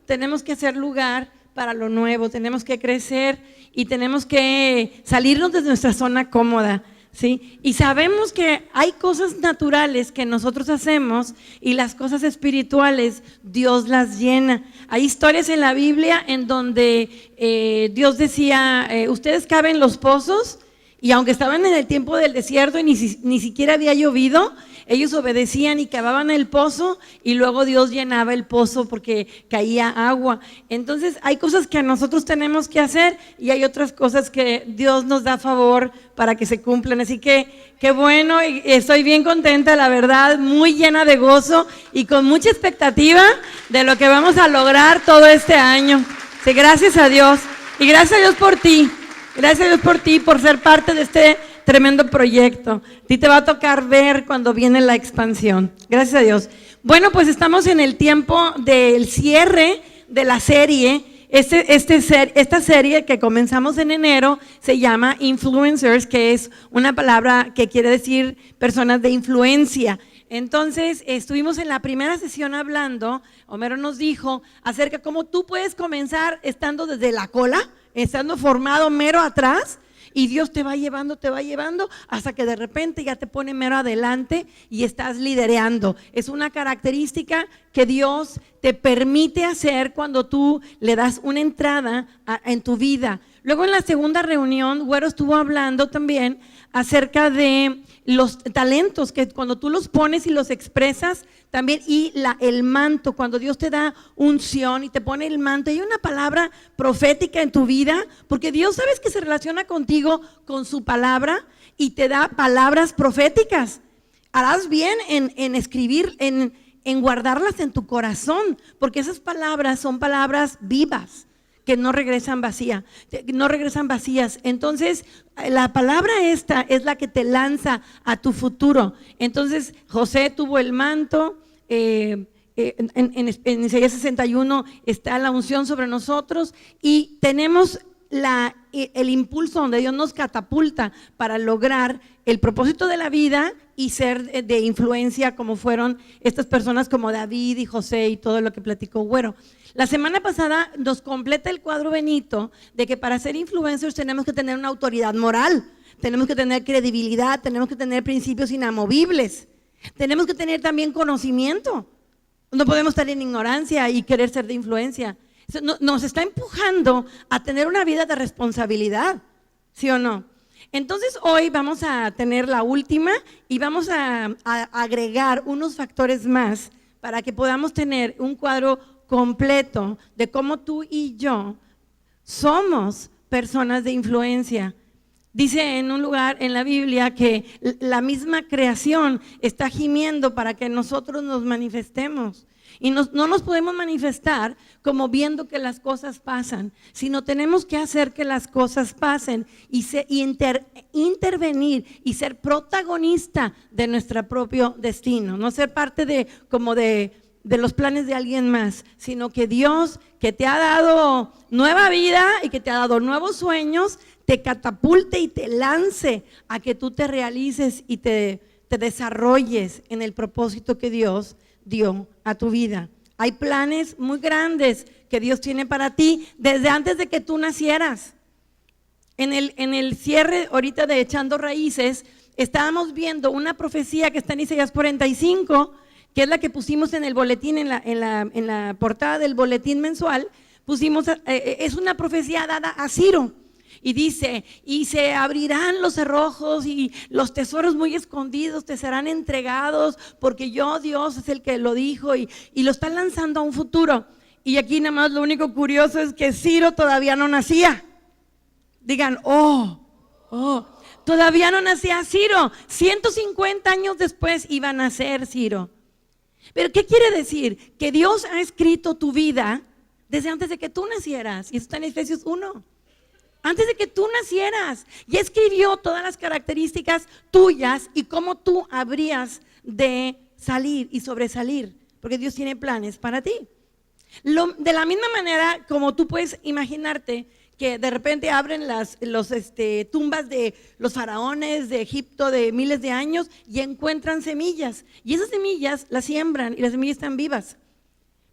tenemos que hacer lugar para lo nuevo, tenemos que crecer y tenemos que salirnos de nuestra zona cómoda, ¿sí? Y sabemos que hay cosas naturales que nosotros hacemos y las cosas espirituales Dios las llena. Hay historias en la Biblia en donde Dios decía, ustedes caven los pozos, y aunque estaban en el tiempo del desierto y ni siquiera había llovido, ellos obedecían y cavaban el pozo y luego Dios llenaba el pozo porque caía agua. Entonces hay cosas que nosotros tenemos que hacer y hay otras cosas que Dios nos da favor para que se cumplan. Así que qué bueno, y estoy bien contenta, la verdad, muy llena de gozo y con mucha expectativa de lo que vamos a lograr todo este año. Sí, gracias a Dios y gracias a Dios por ti. Gracias a Dios por ti, por ser parte de este tremendo proyecto. A ti te va a tocar ver cuando viene la expansión. Gracias a Dios. Bueno, pues estamos en el tiempo del cierre de la serie. Esta serie que comenzamos en enero se llama Influencers, que es una palabra que quiere decir personas de influencia. Entonces, estuvimos en la primera sesión hablando, Homero nos dijo acerca de cómo tú puedes comenzar estando desde la cola, estando formado mero atrás, y Dios te va llevando hasta que de repente ya te pone mero adelante y estás liderando. Es una característica que Dios te permite hacer cuando tú le das una entrada en tu vida. Luego en la segunda reunión, Güero estuvo hablando también acerca de los talentos, que cuando tú los pones y los expresas también, y el manto, cuando Dios te da unción y te pone el manto, hay una palabra profética en tu vida, porque Dios, sabes que se relaciona contigo con su palabra y te da palabras proféticas. Harás bien en escribir, en guardarlas en tu corazón, porque esas palabras son palabras vivas que no regresan vacías. Entonces, la palabra esta es la que te lanza a tu futuro. Entonces, José tuvo el manto, en Isaías 61 está la unción sobre nosotros y tenemos el impulso donde Dios nos catapulta para lograr el propósito de la vida y ser de influencia como fueron estas personas como David y José y todo lo que platicó Güero. La semana pasada nos completa el cuadro Benito de que para ser influencers tenemos que tener una autoridad moral, tenemos que tener credibilidad, tenemos que tener principios inamovibles, tenemos que tener también conocimiento. No podemos estar en ignorancia y querer ser de influencia. Nos está empujando a tener una vida de responsabilidad, ¿sí o no? Entonces hoy vamos a tener la última y vamos a agregar unos factores más para que podamos tener un cuadro completo de cómo tú y yo somos personas de influencia. Dice en un lugar en la Biblia que la misma creación está gimiendo para que nosotros nos manifestemos. Y no nos podemos manifestar como viendo que las cosas pasan, sino tenemos que hacer que las cosas pasen y intervenir y ser protagonista de nuestro propio destino, no ser parte de los planes de alguien más, sino que Dios, que te ha dado nueva vida y que te ha dado nuevos sueños, te catapulte y te lance a que tú te realices y te desarrolles en el propósito que Dios dio a tu vida. Hay planes muy grandes que Dios tiene para ti desde antes de que tú nacieras. En el cierre ahorita de Echando Raíces, estábamos viendo una profecía que está en Isaías 45, que es la que pusimos en el boletín, en la portada del boletín mensual. Es una profecía dada a Ciro. Y dice, y se abrirán los cerrojos y los tesoros muy escondidos te serán entregados, porque yo, Dios, es el que lo dijo, y lo está lanzando a un futuro. Y aquí nada más lo único curioso es que Ciro todavía no nacía. Digan, todavía no nacía Ciro. 150 años después iba a nacer Ciro. Pero ¿qué quiere decir? Que Dios ha escrito tu vida desde antes de que tú nacieras. Y eso está en Efesios 1. Antes de que tú nacieras, ya escribió todas las características tuyas y cómo tú habrías de salir y sobresalir, porque Dios tiene planes para ti. De la misma manera como tú puedes imaginarte que de repente abren las tumbas de los faraones de Egipto de miles de años y encuentran semillas, y esas semillas las siembran y las semillas están vivas.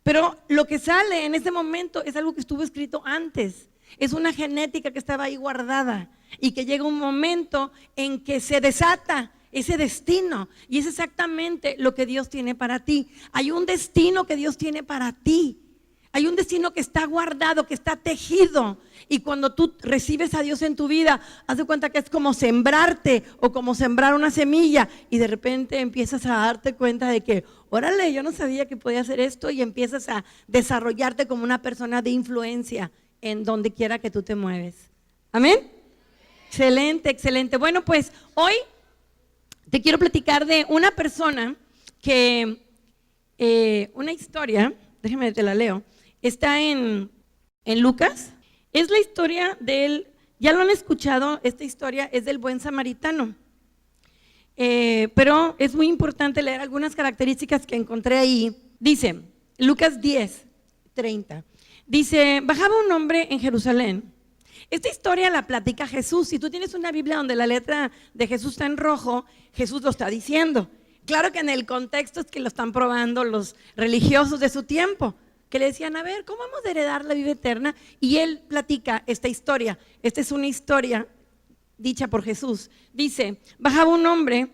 Pero lo que sale en ese momento es algo que estuvo escrito antes. Es una genética que estaba ahí guardada y que llega un momento en que se desata ese destino. Y es exactamente lo que Dios tiene para ti. Hay un destino que Dios tiene para ti. Hay un destino que está guardado, que está tejido. Y cuando tú recibes a Dios en tu vida, haz de cuenta que es como sembrarte o como sembrar una semilla. Y de repente empiezas a darte cuenta de que, órale, yo no sabía que podía hacer esto. Y empiezas a desarrollarte como una persona de influencia en donde quiera que tú te mueves. ¿Amén? Excelente, excelente. Bueno, pues hoy te quiero platicar de una persona que, una historia, déjame te la leo. Está en Lucas. Es la historia del, ya lo han escuchado, esta historia es del buen samaritano. Pero es muy importante leer algunas características que encontré ahí. Dice, Lucas 10:30. Dice, bajaba un hombre en Jerusalén. Esta historia la platica Jesús. Si tú tienes una Biblia donde la letra de Jesús está en rojo, Jesús lo está diciendo. Claro que en el contexto es que lo están probando los religiosos de su tiempo, que le decían, a ver, ¿cómo vamos a heredar la vida eterna? Y él platica esta historia. Esta es una historia dicha por Jesús. Dice, bajaba un hombre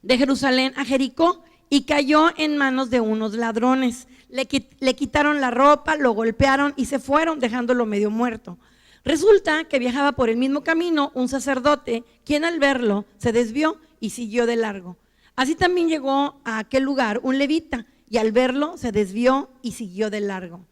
de Jerusalén a Jericó y cayó en manos de unos ladrones. Le quitaron la ropa, lo golpearon y se fueron dejándolo medio muerto. Resulta que viajaba por el mismo camino un sacerdote, quien al verlo se desvió y siguió de largo. Así también llegó a aquel lugar un levita, y al verlo se desvió y siguió de largo.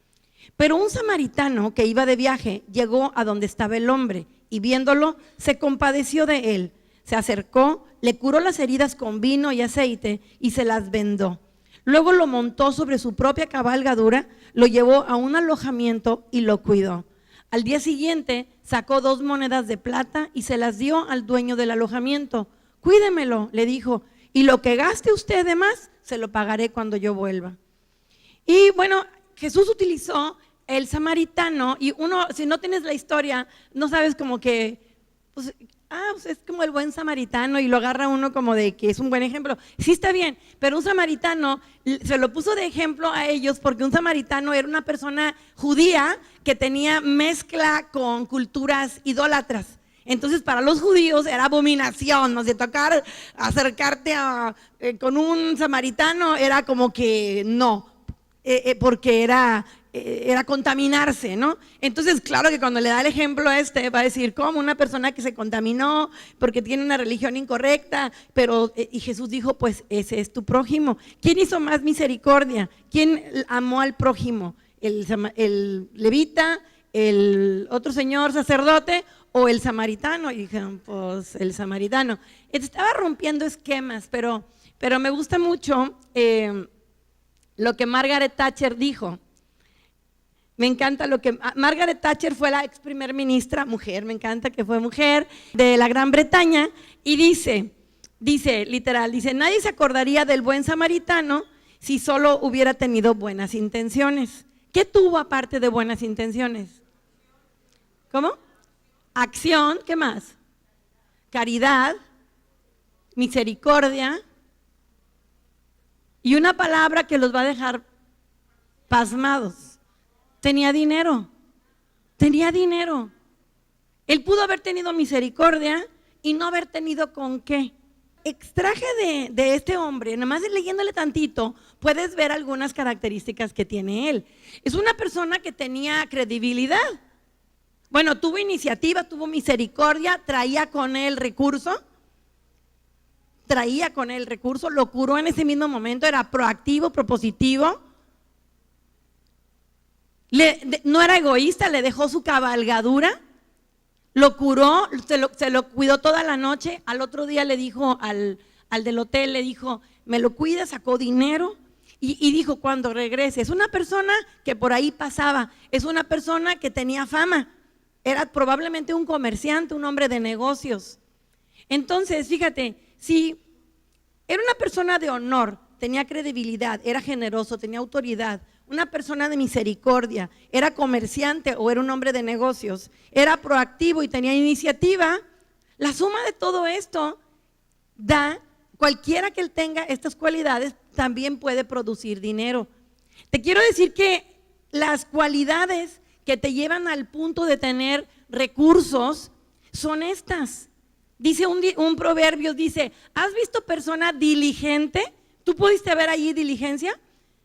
Pero un samaritano que iba de viaje llegó a donde estaba el hombre y viéndolo se compadeció de él. Se acercó, le curó las heridas con vino y aceite y se las vendó. Luego lo montó sobre su propia cabalgadura, lo llevó a un alojamiento y lo cuidó. Al día siguiente sacó 2 monedas de plata y se las dio al dueño del alojamiento. Cuídemelo, le dijo, y lo que gaste usted de más, se lo pagaré cuando yo vuelva. Y bueno, Jesús utilizó el samaritano, y uno, si no tienes la historia, no sabes como que, pues es como el buen samaritano, y lo agarra uno como de que es un buen ejemplo. Sí está bien, pero un samaritano se lo puso de ejemplo a ellos porque un samaritano era una persona judía que tenía mezcla con culturas idólatras. Entonces para los judíos era abominación, ¿no? De tocar, acercarte con un samaritano era como que no, porque era contaminarse, ¿no? Entonces claro que cuando le da el ejemplo a va a decir, ¿cómo? Una persona que se contaminó porque tiene una religión incorrecta, pero y Jesús dijo, pues ese es tu prójimo. ¿Quién hizo más misericordia? ¿Quién amó al prójimo? ¿El levita, el otro señor sacerdote o el samaritano? Y dijeron, pues el samaritano. Estaba rompiendo esquemas, pero me gusta mucho lo que Margaret Thatcher dijo. Me encanta lo que Margaret Thatcher fue la ex primer ministra, mujer, me encanta que fue mujer, de la Gran Bretaña, y dice literal, nadie se acordaría del buen samaritano si solo hubiera tenido buenas intenciones. ¿Qué tuvo aparte de buenas intenciones? ¿Cómo? Acción, ¿qué más? Caridad, misericordia y una palabra que los va a dejar pasmados. Tenía dinero. Él pudo haber tenido misericordia y no haber tenido con qué. Extraje de este hombre, nada más leyéndole tantito, puedes ver algunas características que tiene él. Es una persona que tenía credibilidad. Bueno, tuvo iniciativa, tuvo misericordia, traía con él recurso, lo curó en ese mismo momento, era proactivo, propositivo. No era egoísta, le dejó su cabalgadura, lo curó, se lo cuidó toda la noche. Al otro día le dijo al del hotel, le dijo, me lo cuida, sacó dinero y dijo, cuando regrese. Es una persona que por ahí pasaba, es una persona que tenía fama, era probablemente un comerciante, un hombre de negocios. Entonces, fíjate, si era una persona de honor, tenía credibilidad, era generoso, tenía autoridad, una persona de misericordia, era comerciante o era un hombre de negocios, era proactivo y tenía iniciativa, la suma de todo esto da, cualquiera que él tenga estas cualidades también puede producir dinero. Te quiero decir que las cualidades que te llevan al punto de tener recursos son estas. Dice un proverbio, dice, ¿has visto persona diligente? ¿Tú pudiste ver allí diligencia?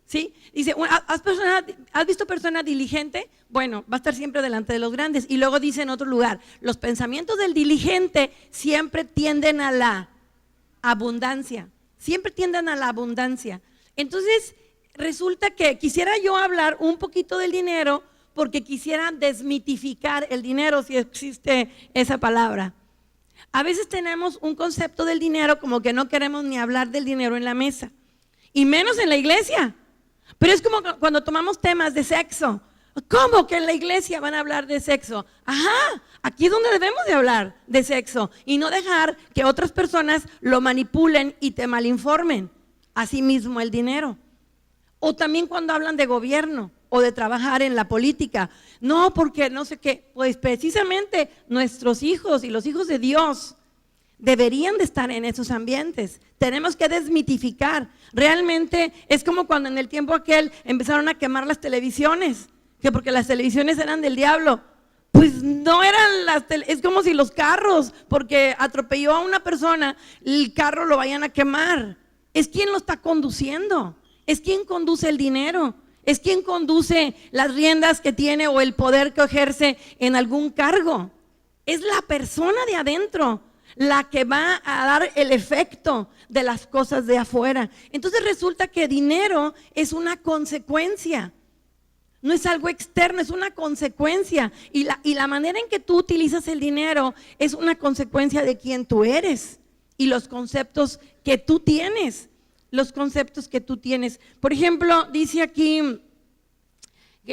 ¿Sí? Dice, ¿has visto persona diligente? Bueno, va a estar siempre delante de los grandes. Y luego dice en otro lugar, los pensamientos del diligente siempre tienden a la abundancia. Siempre tienden a la abundancia. Entonces, resulta que quisiera yo hablar un poquito del dinero porque quisiera desmitificar el dinero, si existe esa palabra. A veces tenemos un concepto del dinero como que no queremos ni hablar del dinero en la mesa, y menos en la iglesia. Pero es como cuando tomamos temas de sexo. ¿Cómo que en la iglesia van a hablar de sexo? Ajá, aquí es donde debemos de hablar de sexo y no dejar que otras personas lo manipulen y te malinformen. Asimismo el dinero. O también cuando hablan de gobierno o de trabajar en la política. No, porque no sé qué. Pues precisamente nuestros hijos y los hijos de Dios deberían de estar en esos ambientes. Tenemos que desmitificar. Realmente es como cuando en el tiempo aquel empezaron a quemar las televisiones, que porque las televisiones eran del diablo. Pues no eran es como si los carros, porque atropelló a una persona, el carro lo vayan a quemar. Es quien lo está conduciendo, es quien conduce el dinero, es quien conduce las riendas que tiene o el poder que ejerce en algún cargo. Es la persona de adentro la que va a dar el efecto de las cosas de afuera. Entonces resulta que dinero es una consecuencia, no es algo externo, es una consecuencia. Y la manera en que tú utilizas el dinero es una consecuencia de quién tú eres y los conceptos que tú tienes. Los conceptos que tú tienes. Por ejemplo, dice aquí,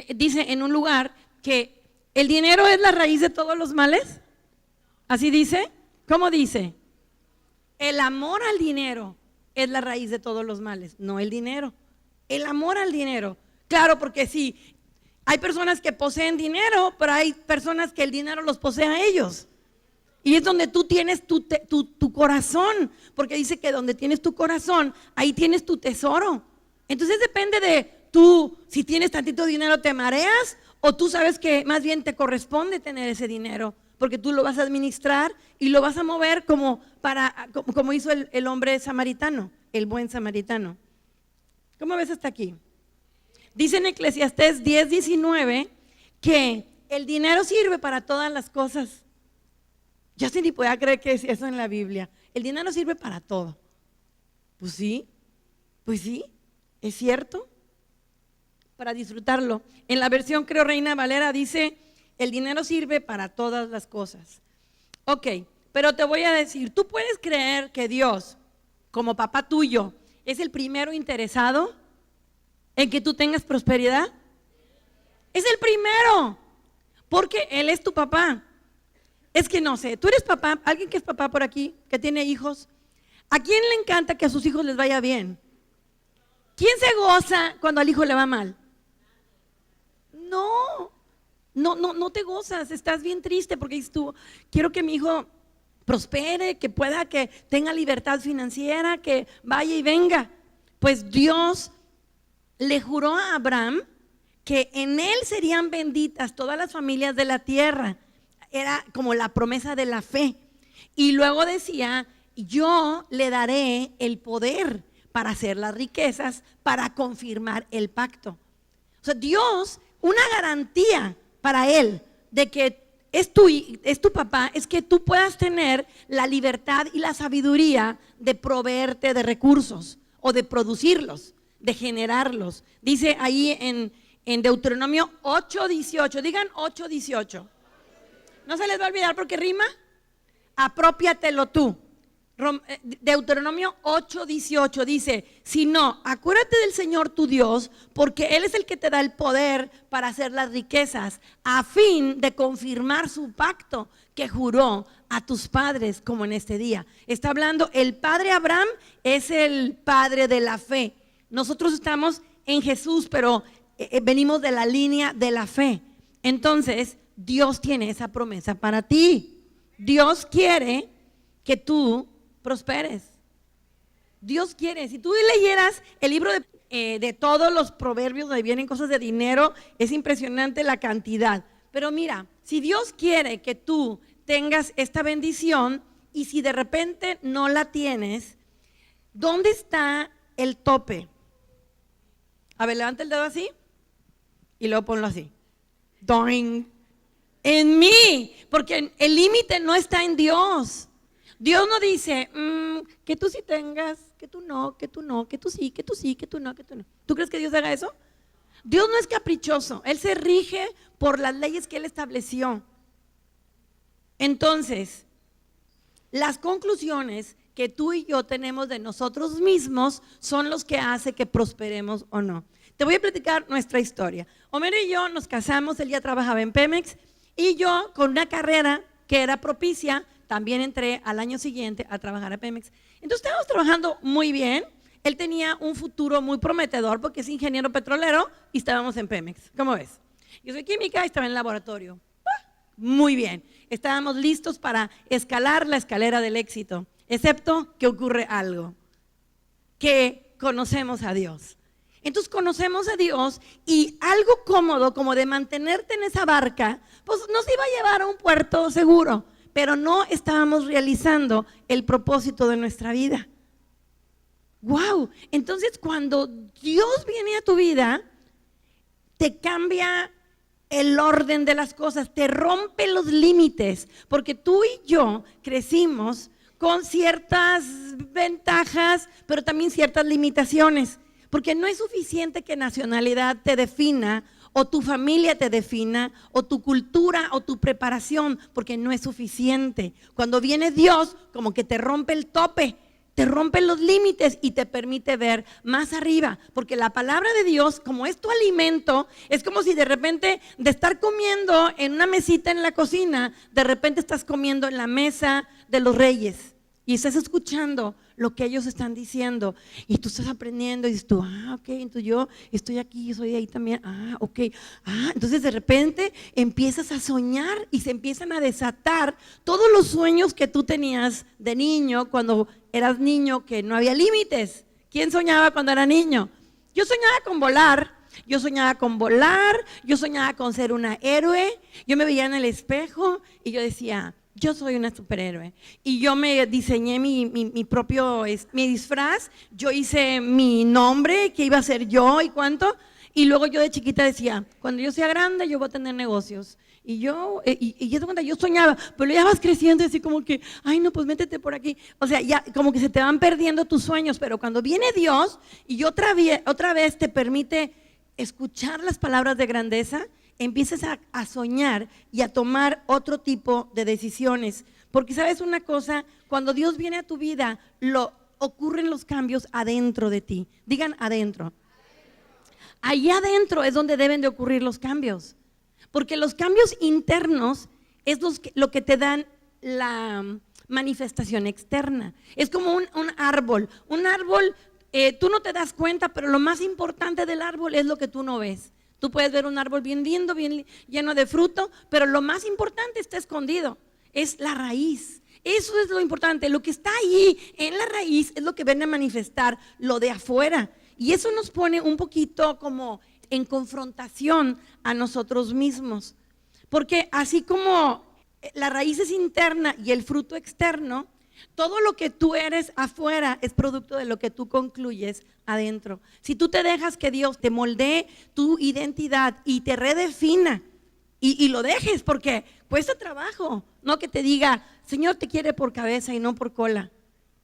dice en un lugar que el dinero es la raíz de todos los males. ¿Así dice? ¿Cómo dice? El amor al dinero es la raíz de todos los males, no el dinero. El amor al dinero. Claro, porque sí, hay personas que poseen dinero, pero hay personas que el dinero los posee a ellos. Y es donde tú tienes tu corazón, porque dice que donde tienes tu corazón, ahí tienes tu tesoro. Entonces depende de tú, si tienes tantito dinero te mareas, o tú sabes que más bien te corresponde tener ese dinero, porque tú lo vas a administrar y lo vas a mover como hizo el hombre samaritano, el buen samaritano. ¿Cómo ves hasta aquí? Dice en Eclesiastés 10:19 que el dinero sirve para todas las cosas. Yo sí ni podía creer que es eso en la Biblia. El dinero sirve para todo. Pues sí, es cierto. Para disfrutarlo. En la versión creo Reina Valera dice, el dinero sirve para todas las cosas. Ok, pero te voy a decir, ¿tú puedes creer que Dios, como papá tuyo, es el primero interesado en que tú tengas prosperidad? Es el primero, porque Él es tu papá. Es que no sé, tú eres papá, alguien que es papá por aquí, que tiene hijos. ¿A quién le encanta que a sus hijos les vaya bien? ¿Quién se goza cuando al hijo le va mal? No te gozas, estás bien triste porque dices tú, quiero que mi hijo prospere, que pueda, que tenga libertad financiera, que vaya y venga. Pues Dios le juró a Abraham que en él serían benditas todas las familias de la tierra. Era como la promesa de la fe. Y luego decía, yo le daré el poder para hacer las riquezas, para confirmar el pacto. O sea, Dios, una garantía para él de que es tu papá, es que tú puedas tener la libertad y la sabiduría de proveerte de recursos o de producirlos, de generarlos. Dice ahí en Deuteronomio 8:18, digan 8:18. No se les va a olvidar porque rima. Apropiatelo tú. Deuteronomio 8:18 dice, si no, acuérdate del Señor tu Dios, porque Él es el que te da el poder para hacer las riquezas, a fin de confirmar su pacto que juró a tus padres como en este día. Está hablando, el padre Abraham es el padre de la fe. Nosotros estamos en Jesús, pero venimos de la línea de la fe. Entonces, Dios tiene esa promesa para ti. Dios quiere que tú prosperes. Dios quiere. Si tú leyeras el libro de todos los proverbios donde vienen cosas de dinero, es impresionante la cantidad. Pero mira, si Dios quiere que tú tengas esta bendición y si de repente no la tienes, ¿dónde está el tope? A ver, levanta el dedo así y luego ponlo así. Doing. En mí, porque el límite no está en Dios. Dios no dice que tú sí tengas, que tú no, que tú no, que tú sí, que tú sí, que tú no, que tú no. ¿Tú crees que Dios haga eso? Dios no es caprichoso, Él se rige por las leyes que Él estableció. Entonces, las conclusiones que tú y yo tenemos de nosotros mismos son los que hacen que prosperemos o no. Te voy a platicar nuestra historia. Homero y yo nos casamos, él ya trabajaba en Pemex y yo con una carrera que era propicia, también entré al año siguiente a trabajar a Pemex. Entonces estábamos trabajando muy bien, él tenía un futuro muy prometedor porque es ingeniero petrolero y estábamos en Pemex. ¿Cómo ves? Yo soy química y estaba en el laboratorio. Muy bien, estábamos listos para escalar la escalera del éxito, excepto que ocurre algo, que conocemos a Dios. Entonces conocemos a Dios y algo cómodo como de mantenerte en esa barca, pues nos iba a llevar a un puerto seguro, pero no estábamos realizando el propósito de nuestra vida. ¡Wow! Entonces cuando Dios viene a tu vida, te cambia el orden de las cosas, te rompe los límites, porque tú y yo crecimos con ciertas ventajas, pero también ciertas limitaciones. Porque no es suficiente que nacionalidad te defina, o tu familia te defina, o tu cultura, o tu preparación, porque no es suficiente. Cuando viene Dios, como que te rompe el tope, te rompe los límites y te permite ver más arriba. Porque la palabra de Dios, como es tu alimento, es como si de repente de estar comiendo en una mesita en la cocina, de repente estás comiendo en la mesa de los reyes. Y estás escuchando lo que ellos están diciendo y tú estás aprendiendo y dices tú, ok, entonces yo estoy aquí, soy de ahí también, ok, entonces de repente empiezas a soñar y se empiezan a desatar todos los sueños que tú tenías de niño cuando eras niño, que no había límites. ¿Quién soñaba cuando era niño? Yo soñaba con volar. Yo soñaba con volar, yo soñaba con ser una héroe, yo me veía en el espejo y yo decía, yo soy una superhéroe. Y yo me diseñé mi propio mi disfraz, yo hice mi nombre, que iba a ser yo y cuánto, y luego yo de chiquita decía, cuando yo sea grande yo voy a tener negocios. Y yo soñaba, pero ya vas creciendo y así como que, ay no, pues métete por aquí. O sea, ya como que se te van perdiendo tus sueños, pero cuando viene Dios y otra vez te permite escuchar las palabras de grandeza, empiezas a soñar y a tomar otro tipo de decisiones. Porque sabes una cosa, cuando Dios viene a tu vida, ocurren los cambios adentro de ti. Digan adentro. Allá adentro es donde deben de ocurrir los cambios. Porque los cambios internos es lo que te dan la manifestación externa. Es como un árbol. Un árbol, tú no te das cuenta, pero lo más importante del árbol es lo que tú no ves. Tú puedes ver un árbol bien lindo, bien lleno de fruto, pero lo más importante está escondido, es la raíz. Eso es lo importante, lo que está ahí en la raíz es lo que viene a manifestar lo de afuera. Y eso nos pone un poquito como en confrontación a nosotros mismos. Porque así como la raíz es interna y el fruto externo, todo lo que tú eres afuera es producto de lo que tú concluyes adentro. Si tú te dejas que Dios te moldee tu identidad y te redefina y lo dejes, porque cuesta trabajo, no que te diga, Señor te quiere por cabeza y no por cola,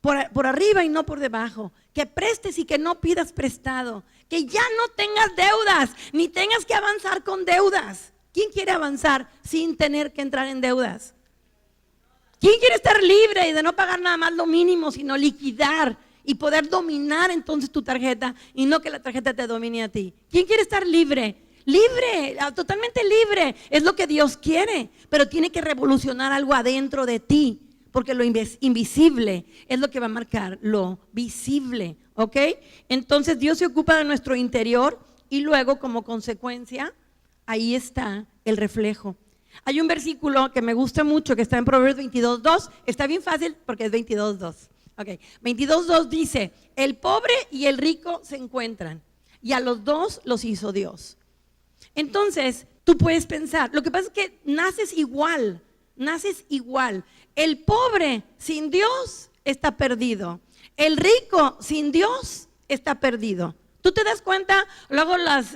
por arriba y no por debajo, que prestes y que no pidas prestado, que ya no tengas deudas, ni tengas que avanzar con deudas. ¿Quién quiere avanzar sin tener que entrar en deudas? ¿Quién quiere estar libre y de no pagar nada más lo mínimo, sino liquidar y poder dominar entonces tu tarjeta y no que la tarjeta te domine a ti? ¿Quién quiere estar libre? Libre, totalmente libre, es lo que Dios quiere, pero tiene que revolucionar algo adentro de ti, porque lo invisible es lo que va a marcar lo visible, ¿ok? Entonces Dios se ocupa de nuestro interior y luego como consecuencia, ahí está el reflejo. Hay un versículo que me gusta mucho que está en Proverbios 22:2, está bien fácil porque es 22:2. Ok, 22:2 dice, el pobre y el rico se encuentran. y a los dos los hizo Dios. Entonces, tú puedes pensar, lo que pasa es que naces igual. El pobre sin Dios está perdido. El rico sin Dios está perdido. ¿Tú te das cuenta luego las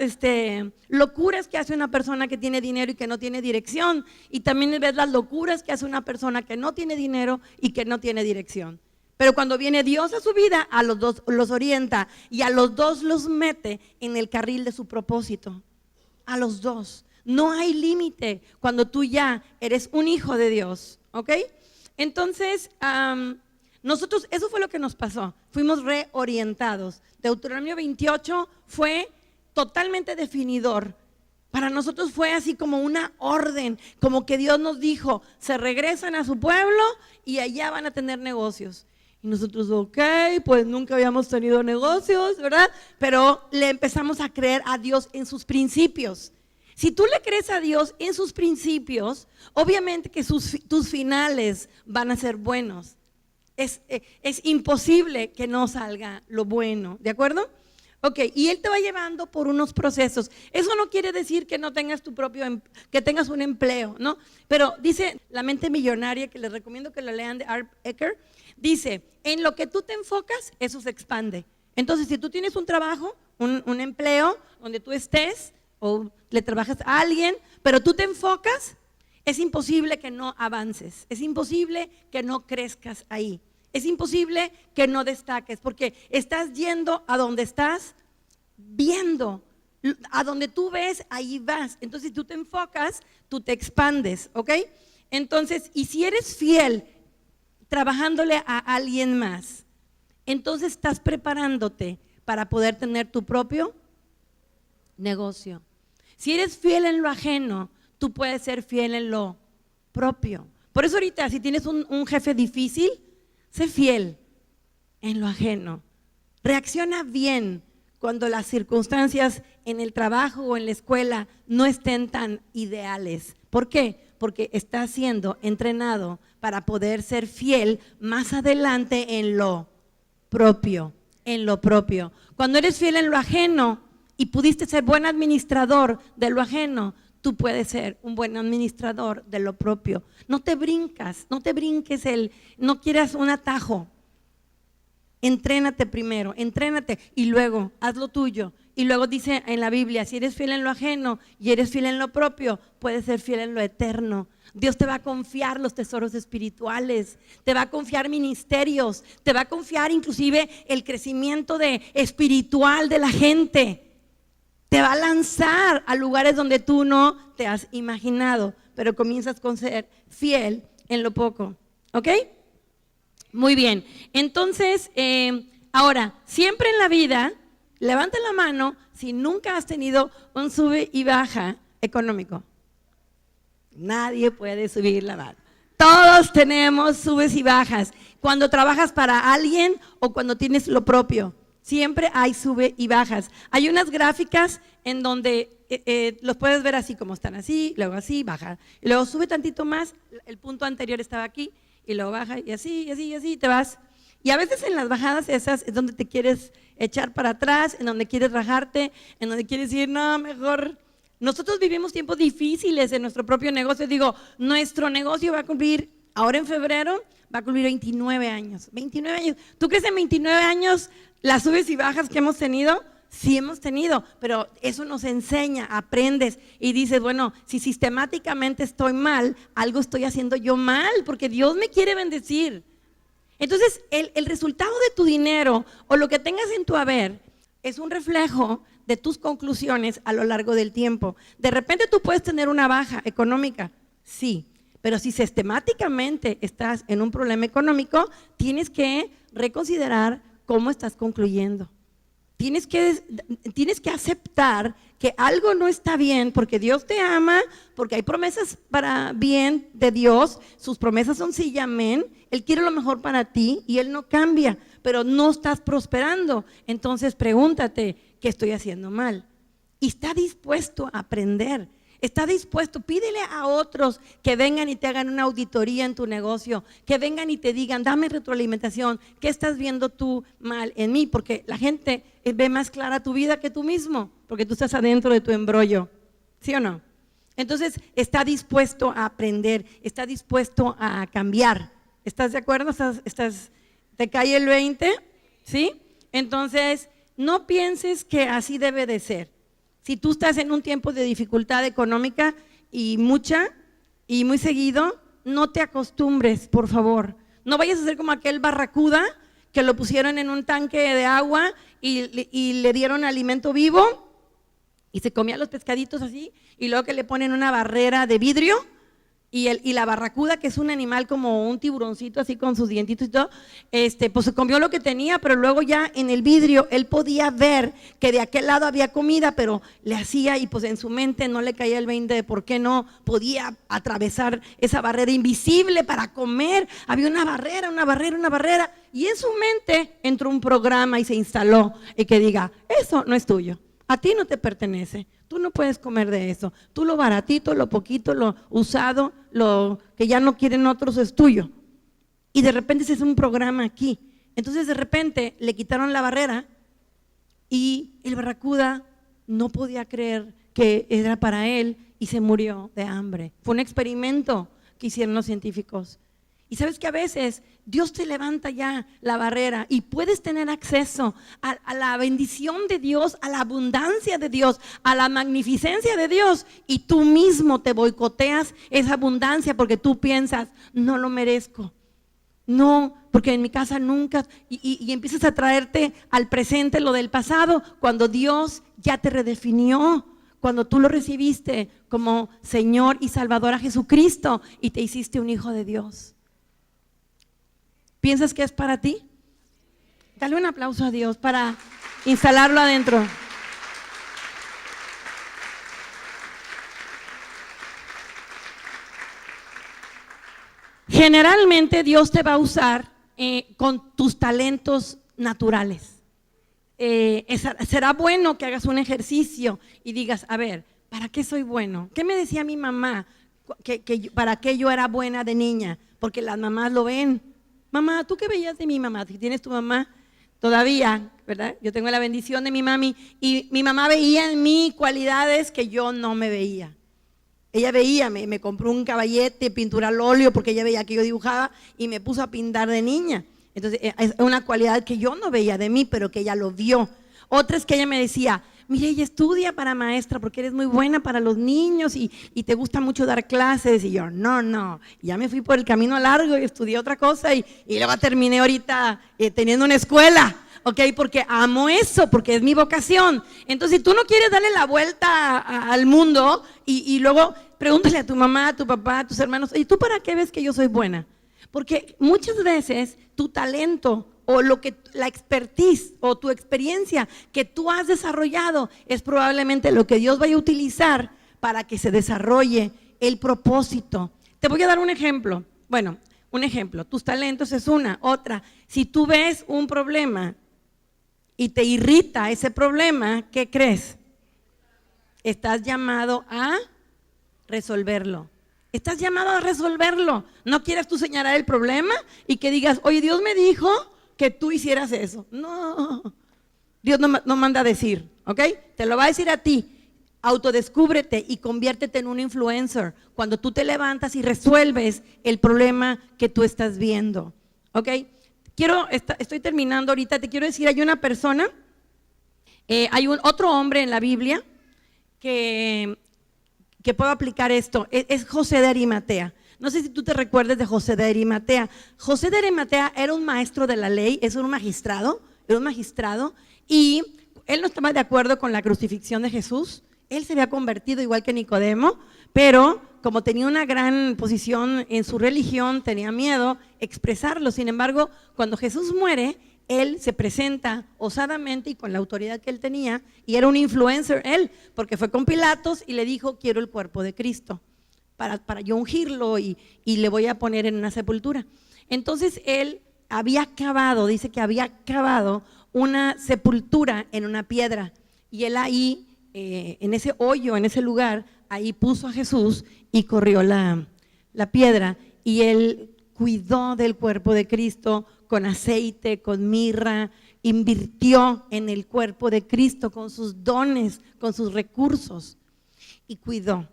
locuras que hace una persona que tiene dinero y que no tiene dirección? Y también ves las locuras que hace una persona que no tiene dinero y que no tiene dirección. Pero cuando viene Dios a su vida, a los dos los orienta y a los dos los mete en el carril de su propósito. A los dos. No hay límite cuando tú ya eres un hijo de Dios, ¿ok? Entonces, nosotros, eso fue lo que nos pasó, fuimos reorientados. Deuteronomio 28 fue totalmente definidor. Para nosotros fue así como una orden, como que Dios nos dijo, se regresan a su pueblo y allá van a tener negocios. Y nosotros, ok, pues nunca habíamos tenido negocios, ¿verdad? Pero le empezamos a creer a Dios en sus principios. Si tú le crees a Dios en sus principios, obviamente que tus finales van a ser buenos. Es imposible que no salga lo bueno, ¿de acuerdo? Ok, y Él te va llevando por unos procesos. Eso no quiere decir que no tengas que tengas un empleo, ¿no? Pero dice La mente millonaria, que les recomiendo que lo lean, de Art Ecker, dice, en lo que tú te enfocas, eso se expande. Entonces, si tú tienes un trabajo, un empleo, donde tú estés, o le trabajas a alguien, pero tú te enfocas, es imposible que no avances, es imposible que no crezcas ahí, es imposible que no destaques, porque estás yendo a donde estás viendo, a donde tú ves, ahí vas. Entonces, si tú te enfocas, tú te expandes, ¿ok? Entonces, y si eres fiel trabajándole a alguien más, entonces estás preparándote para poder tener tu propio negocio. Si eres fiel en lo ajeno, tú puedes ser fiel en lo propio. Por eso ahorita, si tienes un jefe difícil, sé fiel en lo ajeno. Reacciona bien cuando las circunstancias en el trabajo o en la escuela no estén tan ideales. ¿Por qué? Porque estás siendo entrenado para poder ser fiel más adelante en lo propio. Cuando eres fiel en lo ajeno y pudiste ser buen administrador de lo ajeno, tú puedes ser un buen administrador de lo propio. No te brinques no quieras un atajo. Entrénate primero, y luego haz lo tuyo. Y luego dice en la Biblia, si eres fiel en lo ajeno y eres fiel en lo propio, puedes ser fiel en lo eterno. Dios te va a confiar los tesoros espirituales, te va a confiar ministerios, te va a confiar inclusive el crecimiento espiritual de la gente. Te va a lanzar a lugares donde tú no te has imaginado, pero comienzas con ser fiel en lo poco, ¿ok? Muy bien, entonces, ahora, siempre en la vida, levanta la mano si nunca has tenido un sube y baja económico. Nadie puede subir la mano. Todos tenemos subes y bajas. Cuando trabajas para alguien o cuando tienes lo propio. Siempre hay sube y bajas. Hay unas gráficas en donde los puedes ver así como están así, luego así, baja. Y luego sube tantito más, el punto anterior estaba aquí, y luego baja y así, y así, y así, te vas. Y a veces en las bajadas esas es donde te quieres echar para atrás, en donde quieres rajarte, en donde quieres decir, no, mejor. Nosotros vivimos tiempos difíciles en nuestro propio negocio. Digo, nuestro negocio va a cumplir, ahora en febrero, va a cumplir 29 años. 29 años. ¿Tú crees en 29 años las subes y bajas que hemos tenido? Sí hemos tenido, pero eso nos enseña, aprendes y dices, bueno, si sistemáticamente estoy mal, algo estoy haciendo yo mal, porque Dios me quiere bendecir. Entonces, el resultado de tu dinero o lo que tengas en tu haber es un reflejo de tus conclusiones a lo largo del tiempo. De repente tú puedes tener una baja económica, sí, pero si sistemáticamente estás en un problema económico, tienes que reconsiderar cómo estás concluyendo. Tienes que aceptar que algo no está bien porque Dios te ama, porque hay promesas para bien de Dios, sus promesas son sí y amén, Él quiere lo mejor para ti y Él no cambia, pero no estás prosperando. Entonces pregúntate, ¿qué estoy haciendo mal? Y está dispuesto a aprender, está dispuesto, pídele a otros que vengan y te hagan una auditoría en tu negocio, que vengan y te digan, dame retroalimentación, ¿qué estás viendo tú mal en mí? Porque la gente ve más clara tu vida que tú mismo, porque tú estás adentro de tu embrollo, ¿sí o no? Entonces está dispuesto a aprender, está dispuesto a cambiar. ¿Estás de acuerdo? ¿Te cae el 20? ¿Sí? Entonces, no pienses que así debe de ser. Si tú estás en un tiempo de dificultad económica y muy seguido, no te acostumbres, por favor. No vayas a ser como aquel barracuda que lo pusieron en un tanque de agua y le dieron alimento vivo y se comía los pescaditos así, y luego que le ponen una barrera de vidrio. Y la barracuda, que es un animal como un tiburoncito así con sus dientitos y todo, pues se comió lo que tenía, pero luego ya en el vidrio él podía ver que de aquel lado había comida, pero le hacía y pues en su mente no le caía el 20 de por qué no podía atravesar esa barrera invisible para comer. Había una barrera, y en su mente entró un programa y se instaló y que diga, eso no es tuyo, a ti no te pertenece. Tú no puedes comer de eso. Tú lo baratito, lo poquito, lo usado, lo que ya no quieren otros es tuyo. Y de repente se hace un programa aquí. Entonces de repente le quitaron la barrera y el barracuda no podía creer que era para él y se murió de hambre. Fue un experimento que hicieron los científicos. Y sabes que a veces Dios te levanta ya la barrera y puedes tener acceso a la bendición de Dios, a la abundancia de Dios, a la magnificencia de Dios, y tú mismo te boicoteas esa abundancia porque tú piensas, no lo merezco. No, porque en mi casa nunca, y empiezas a traerte al presente lo del pasado, cuando Dios ya te redefinió, cuando tú lo recibiste como Señor y Salvador a Jesucristo y te hiciste un hijo de Dios. ¿Piensas que es para ti? Dale un aplauso a Dios para instalarlo adentro. Generalmente Dios te va a usar con tus talentos naturales. Será bueno que hagas un ejercicio y digas, a ver, ¿para qué soy bueno? ¿Qué me decía mi mamá? ¿Para qué yo era buena de niña? Porque las mamás lo ven. Mamá, ¿tú qué veías de mi mamá? Si tienes tu mamá todavía, ¿verdad? Yo tengo la bendición de mi mami, y mi mamá veía en mí cualidades que yo no me veía. Ella veía, me compró un caballete, pintura al óleo, porque ella veía que yo dibujaba y me puso a pintar de niña. Entonces es una cualidad que yo no veía de mí, pero que ella lo vio. Otra es que ella me decía, mire, ella estudia para maestra porque eres muy buena para los niños y te gusta mucho dar clases. Y yo, no, ya me fui por el camino largo y estudié otra cosa y luego terminé ahorita teniendo una escuela, ¿ok? Porque amo eso, porque es mi vocación. Entonces, si tú no quieres darle la vuelta al mundo y luego pregúntale a tu mamá, a tu papá, a tus hermanos, ¿y tú para qué ves que yo soy buena? Porque muchas veces tu talento o la expertise o tu experiencia que tú has desarrollado es probablemente lo que Dios vaya a utilizar para que se desarrolle el propósito. Te voy a dar un ejemplo. Bueno, un ejemplo, tus talentos es una. Otra, si tú ves un problema y te irrita ese problema, ¿qué crees? Estás llamado a resolverlo. Estás llamado a resolverlo. No quieres tú señalar el problema y que digas, oye, Dios me dijo que tú hicieras eso. No, Dios no manda a decir, ¿ok? Te lo va a decir a ti. Autodescúbrete y conviértete en un influencer cuando tú te levantas y resuelves el problema que tú estás viendo, ¿ok? Estoy terminando ahorita, te quiero decir, hay una persona, hay otro hombre en la Biblia que puedo aplicar esto, es José de Arimatea. No sé si tú te recuerdas de José de Arimatea. José de Arimatea era un maestro de la ley, era un magistrado, y él no estaba de acuerdo con la crucifixión de Jesús. Él se había convertido igual que Nicodemo, pero como tenía una gran posición en su religión, tenía miedo expresarlo. Sin embargo, cuando Jesús muere, él se presenta osadamente y con la autoridad que él tenía, y era un influencer él, porque fue con Pilatos y le dijo, quiero el cuerpo de Cristo para yo ungirlo y le voy a poner en una sepultura. Entonces él dice que había cavado una sepultura en una piedra, y él ahí, en ese hoyo, en ese lugar, ahí puso a Jesús y corrió la piedra, y él cuidó del cuerpo de Cristo con aceite, con mirra, invirtió en el cuerpo de Cristo con sus dones, con sus recursos, y cuidó.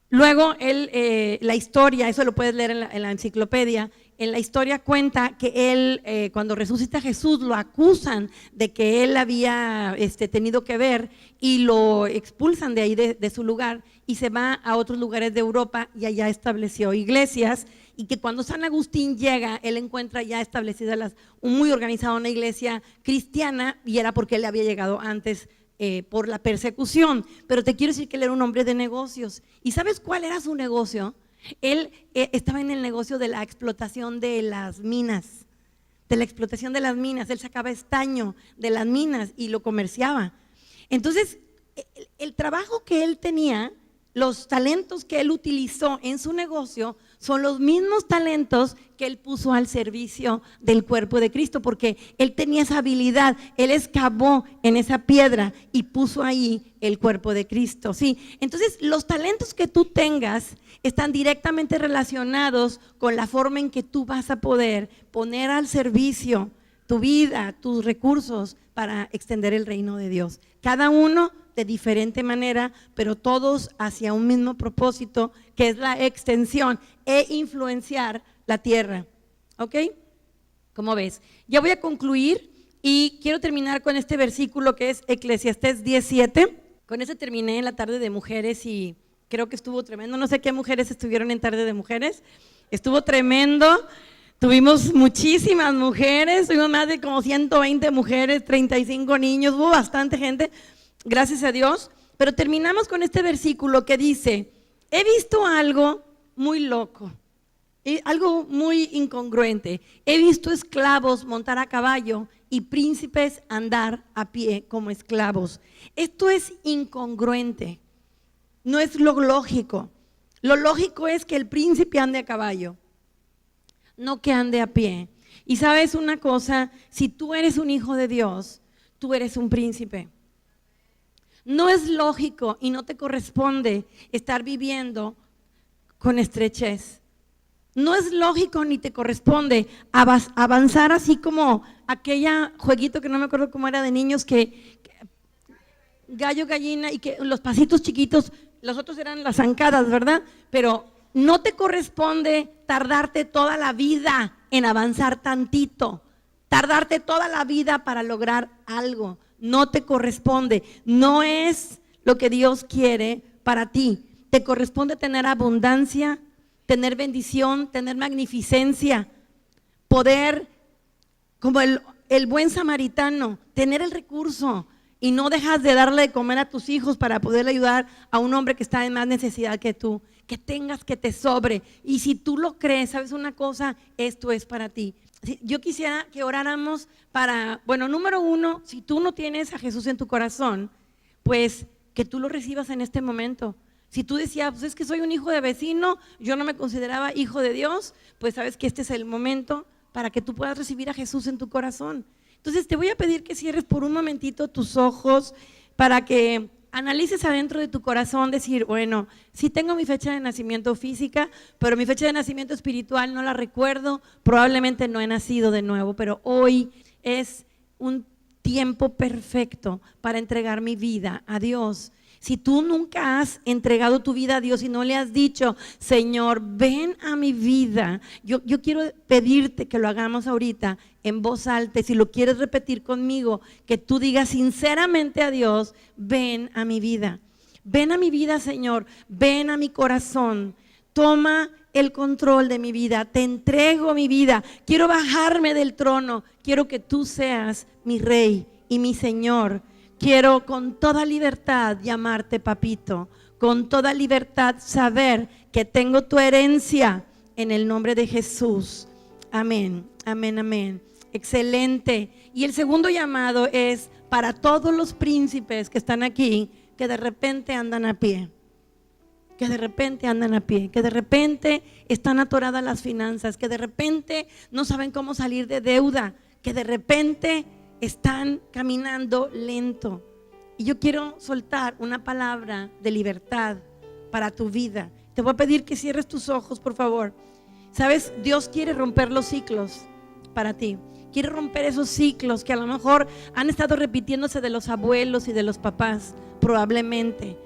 Luego la historia, eso lo puedes leer en la enciclopedia, en la historia cuenta que él, cuando resucita a Jesús, lo acusan de que él había tenido que ver, y lo expulsan de ahí de su lugar, y se va a otros lugares de Europa y allá estableció iglesias, y que cuando San Agustín llega, él encuentra ya establecida muy organizada una iglesia cristiana, y era porque él había llegado antes por la persecución. Pero te quiero decir que él era un hombre de negocios. ¿Y sabes cuál era su negocio? Él estaba en el negocio de la explotación de las minas, él sacaba estaño de las minas y lo comerciaba. Entonces, el trabajo que él tenía, los talentos que él utilizó en su negocio, son los mismos talentos que él puso al servicio del cuerpo de Cristo, porque él tenía esa habilidad, él excavó en esa piedra y puso ahí el cuerpo de Cristo, ¿sí? Entonces, los talentos que tú tengas están directamente relacionados con la forma en que tú vas a poder poner al servicio tu vida, tus recursos para extender el reino de Dios. Cada uno de diferente manera, pero todos hacia un mismo propósito, que es la extensión e influenciar la tierra. ¿Ok? ¿Cómo ves? Ya voy a concluir y quiero terminar con este versículo que es Eclesiastés 10:7. Con ese terminé en la tarde de mujeres y creo que estuvo tremendo. No sé qué mujeres estuvieron en tarde de mujeres. Estuvo tremendo. Tuvimos muchísimas mujeres, tuvimos más de como 120 mujeres, 35 niños, hubo bastante gente, gracias a Dios. Pero terminamos con este versículo que dice: he visto algo muy loco, algo muy incongruente. He visto esclavos montar a caballo y príncipes andar a pie como esclavos. Esto es incongruente, no es lo lógico. Lo lógico es que el príncipe ande a caballo, no que ande a pie. Y sabes una cosa, si tú eres un hijo de Dios, tú eres un príncipe. No es lógico y no te corresponde estar viviendo con estrechez. No es lógico ni te corresponde avanzar así como aquella jueguito que no me acuerdo cómo era de niños, que gallo, gallina, y que los pasitos chiquitos, los otros eran las zancadas, ¿verdad? Pero no te corresponde tardarte toda la vida en avanzar tantito, tardarte toda la vida para lograr algo. No te corresponde, no es lo que Dios quiere para ti. Te corresponde tener abundancia, tener bendición, tener magnificencia, poder, como el buen samaritano, tener el recurso, y no dejas de darle de comer a tus hijos para poder ayudar a un hombre que está en más necesidad que tú. Que tengas, que te sobre. Y si tú lo crees, ¿sabes una cosa? Esto es para ti. Yo quisiera que oráramos para, bueno, número uno, si tú no tienes a Jesús en tu corazón, pues que tú lo recibas en este momento. Si tú decías, pues es que soy un hijo de vecino, yo no me consideraba hijo de Dios, pues sabes que este es el momento para que tú puedas recibir a Jesús en tu corazón. Entonces te voy a pedir que cierres por un momentito tus ojos para que analices adentro de tu corazón, decir, bueno, sí tengo mi fecha de nacimiento física, pero mi fecha de nacimiento espiritual no la recuerdo, probablemente no he nacido de nuevo, pero hoy es un tiempo perfecto para entregar mi vida a Dios. Si tú nunca has entregado tu vida a Dios y no le has dicho, Señor, ven a mi vida, yo quiero pedirte que lo hagamos ahorita en voz alta. Y si lo quieres repetir conmigo, que tú digas sinceramente a Dios, ven a mi vida, Señor, ven a mi corazón, toma el control de mi vida, te entrego mi vida, quiero bajarme del trono, quiero que tú seas mi Rey y mi Señor. Quiero con toda libertad llamarte papito, con toda libertad saber que tengo tu herencia en el nombre de Jesús. Amén, amén, amén. Excelente. Y el segundo llamado es para todos los príncipes que están aquí, que de repente andan a pie, que de repente están atoradas las finanzas, que de repente no saben cómo salir de deuda, que de repente están caminando lento. Y yo quiero soltar una palabra de libertad para tu vida. Te voy a pedir que cierres tus ojos, por favor. ¿Sabes? Dios quiere romper los ciclos para ti. Quiere romper esos ciclos que a lo mejor han estado repitiéndose de los abuelos y de los papás. Probablemente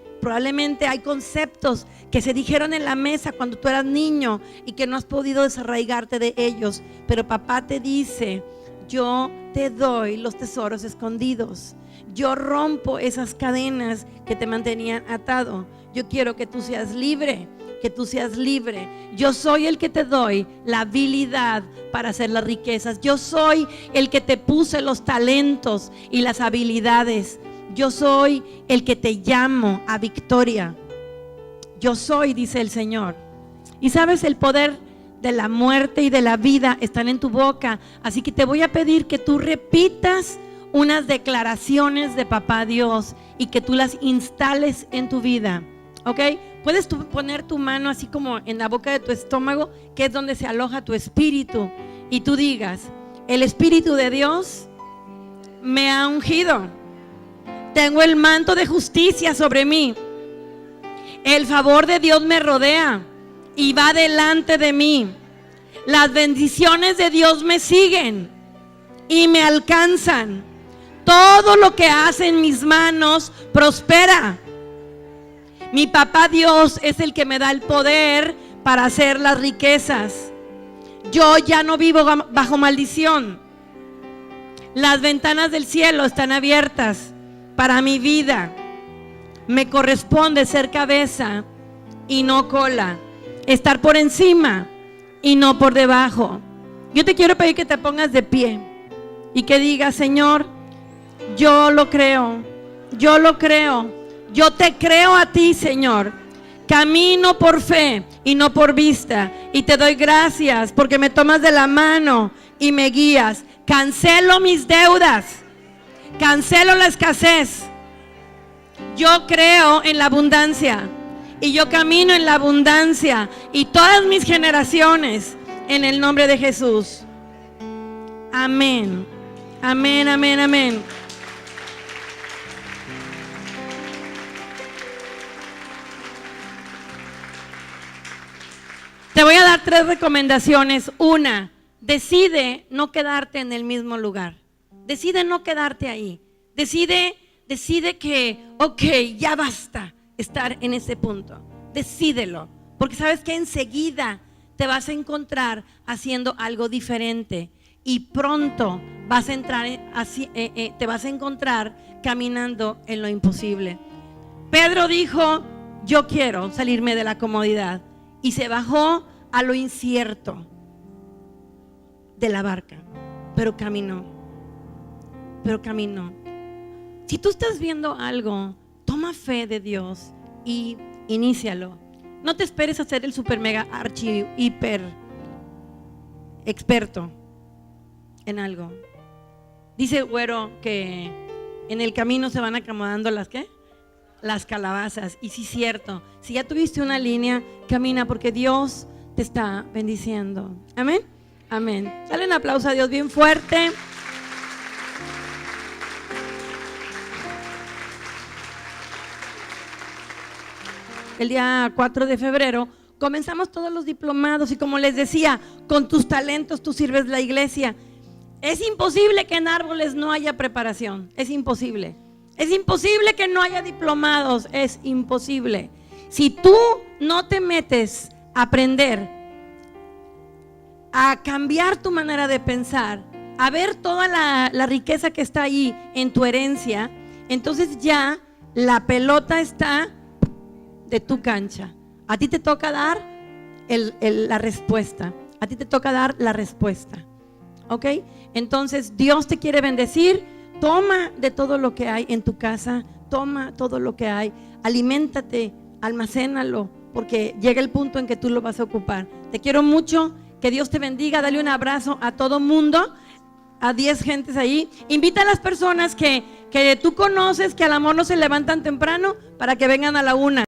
hay conceptos que se dijeron en la mesa cuando tú eras niño y que no has podido desarraigarte de ellos. Pero papá te dice: yo te doy los tesoros escondidos. Yo rompo esas cadenas que te mantenían atado. Yo quiero que tú seas libre, que tú seas libre. Yo soy el que te doy la habilidad para hacer las riquezas. Yo soy el que te puse los talentos y las habilidades. Yo soy el que te llamo a victoria. Yo soy, dice el Señor. Y sabes, el poder de la muerte y de la vida están en tu boca. Así que te voy a pedir que tú repitas unas declaraciones de Papá Dios y que tú las instales en tu vida, ¿ok? Puedes tú poner tu mano así como en la boca de tu estómago, que es donde se aloja tu espíritu, y tú digas: el Espíritu de Dios me ha ungido. Tengo el manto de justicia sobre mí. El favor de Dios me rodea y va delante de mí. Las bendiciones de Dios me siguen y me alcanzan. Todo lo que hace en mis manos prospera. Mi Papá Dios es el que me da el poder para hacer las riquezas. Yo ya no vivo bajo maldición. Las ventanas del cielo están abiertas para mi vida. Me corresponde ser cabeza y no cola, estar por encima y no por debajo. Yo te quiero pedir que te pongas de pie y que digas: Señor, yo lo creo, yo lo creo, yo te creo a ti, Señor. Camino por fe y no por vista, y te doy gracias porque me tomas de la mano y me guías. Cancelo mis deudas, cancelo la escasez. Yo creo en la abundancia y yo camino en la abundancia, y todas mis generaciones, en el nombre de Jesús. Amén, amén, amén, amén. Te voy a dar 3 recomendaciones. Una, decide no quedarte en el mismo lugar. Decide no quedarte ahí. Decide que, ok, ya basta estar en ese punto. Decídelo, porque sabes que enseguida te vas a encontrar haciendo algo diferente, y pronto vas a entrar te vas a encontrar caminando en lo imposible. Pedro dijo: yo quiero salirme de la comodidad, y se bajó a lo incierto de la barca, pero caminó. Si tú estás viendo algo, toma fe de Dios y inícialo. No te esperes a ser el super mega archi hiper experto en algo. Dice Güero que en el camino se van acomodando las calabazas. Y sí es cierto, si ya tuviste una línea, camina, porque Dios te está bendiciendo. Amén, amén. Dale un aplauso a Dios bien fuerte. El día 4 de febrero comenzamos todos los diplomados, y como les decía, con tus talentos tú sirves la iglesia. Es imposible que en Árboles no haya preparación, es imposible. Es imposible que no haya diplomados, es imposible. Si tú no te metes a aprender, a cambiar tu manera de pensar, a ver toda la riqueza que está ahí en tu herencia, entonces ya la pelota está de tu cancha. A ti te toca dar la respuesta. A ti te toca dar la respuesta. ¿Ok? Entonces Dios te quiere bendecir. Toma de todo lo que hay en tu casa. Toma todo lo que hay. Aliméntate, almacénalo, porque llega el punto en que tú lo vas a ocupar. Te quiero mucho. Que Dios te bendiga. Dale un abrazo a todo mundo, a 10 gentes ahí. Invita a las personas que tú conoces, que a lo mejor no se levantan temprano, para que vengan a la 1.